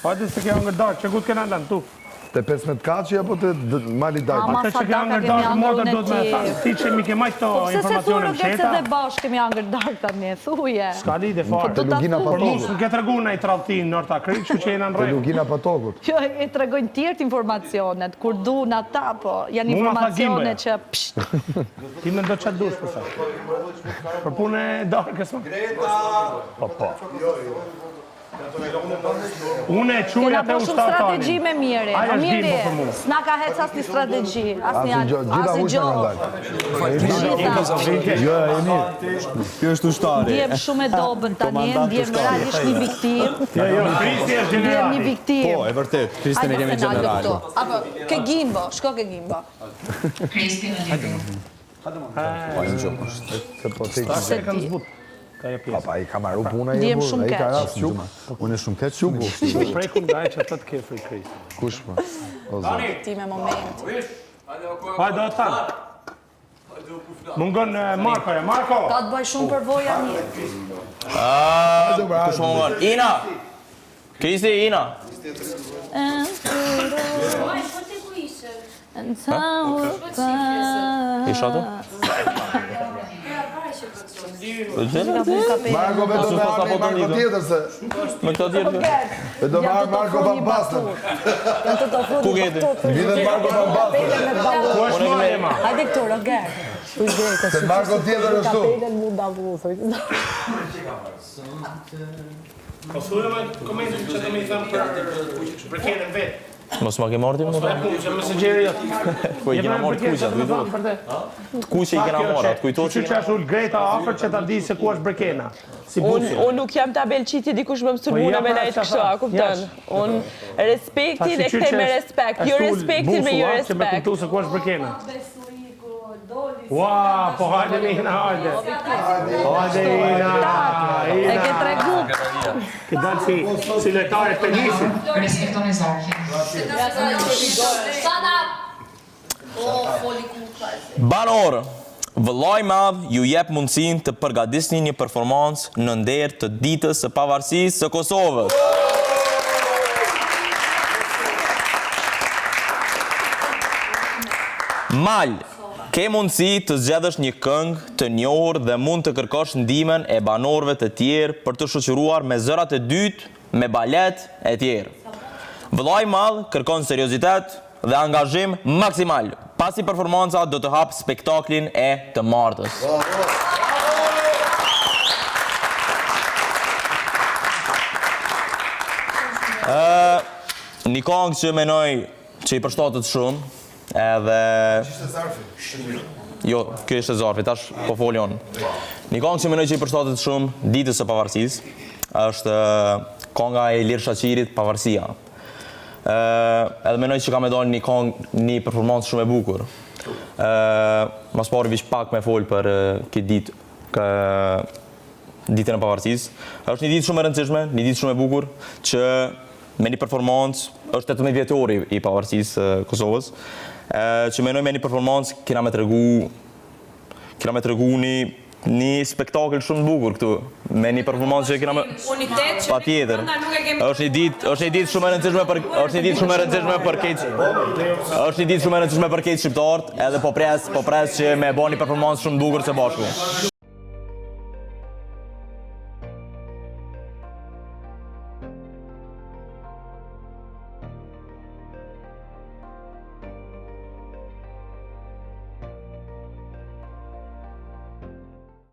Hajde se ke angërdarë, që ku të kena lënë tu? Te 15 kaçi apo te mali dajt? Atë që ke angërdarë të modër do të me thanë, ti që mi ke majtë to informacione më sheta. Se dhe bashkë kemi angërdarë të një, thuje. S'ka lide farë. Te lugina pa Por mos tokut. nuk e tregu në i tralltin në orta kri, që jena në Te rejë. lugina pa tokut. Kjo e tregojnë tjertë informacionet, kur du në ata, po janë informacione që Ti me ndo që të dush përsa. Për punë e darë kësë më. Po. Unë e quja të shumë strategji me Miri. Aja është Miri, dimbo për mu. s'na ka hec asni strategji, asni Gjitha ushtë në ndalë. Jo, e mirë. Kjo është ushtari. Ndjem shumë e dobën tani, ndjem realisht një viktim. Jo, Kristi është Ndjem një generali. viktim. Po, e vërtet, Kristin e kemi generali. Apo, ke gimbo, shko ke gimbo. Se kanë zbut. Ka e pjesë. Papa, i ka marru puna i Ndjem burë, shumë i ka keq. ras qumë. Unë e shumë keq shumë. Prekun nga e që të të ke fri Kristi. Kush më? O zë. Ti me moment. Hajde o tanë. Mungon Marko. Ka të bëj shumë përvoja një. Kush më mërë? Ina! Kristi, Ina! Isha tu? Marko vetë me arme Marko tjetër se. Me këta tjerë? Vetë me arme Marko Bambastën. Ku geti? Vidhe Marko Bambastën. Ku është më e ma? Hajde këtu, Roger. Se Marko tjetër është tu. Kapelen mu da vusoj. Po thuja me komentin që të me i thëmë për kenën vetë. Mos ma ke marrë ti më Po e punë që messengjeri jo. Po i kena marrë të kuqat, kujtojtë. Të kuqe i kena marrë, atë kujtojtë që është ullë Greta afer që ta di se ku është brekena. Si busi. Unë nuk jam tabel qiti dikush më mësërmune me najtë kështu, a kuptën? Unë respektin e këtej me respekt, jo respektin me jo që me respekt. kuptu se ku është brekena. Ua, po hajde Ina, hajde. Hajde Ina. E ke tregu. Ke dalë si letare penisit. Respektoni Zarkin. Banorë, vëllai madh ju jep mundësinë të përgatisni një performancë në nder të ditës së pavarësisë së Kosovës. Mal, ke mundësi të zgjedhësh një këngë të njohur dhe mund të kërkosh ndihmën e banorëve të tjerë për të shoqëruar me zërat e dytë, me balet e tjerë. Vëllai i madh kërkon seriozitet dhe angazhim maksimal. Pasi performanca do të hap spektaklin e të martës. Një këngë që menoj që i përshtatet shumë, edhe... Jo, kjo ishte zarfi, tash po folion. Një këngë që menoj që i përshtatet shumë ditës së pavarësisë, është kënga e Ilir Shaqirit, Pavarësia. Edhe menoj që ka me dalë një performancë shumë e bukur. Mas pari vish pak me folë për këtë ditë, ditën e pavarësisë. është një ditë shumë e rëndësishme, një ditë shumë e bukur, që me një performancë, është 18 vjetori i pavarësisë Kosovës, që menoj me një performancë kena me tregu një spektakl shumë bukur këtu, me një performancë që kena me... Pa tjetër. është një ditë shumë e rëndësishme për këtë shqiptarët, edhe po pres që me bo një performancë shumë bukur së bashku.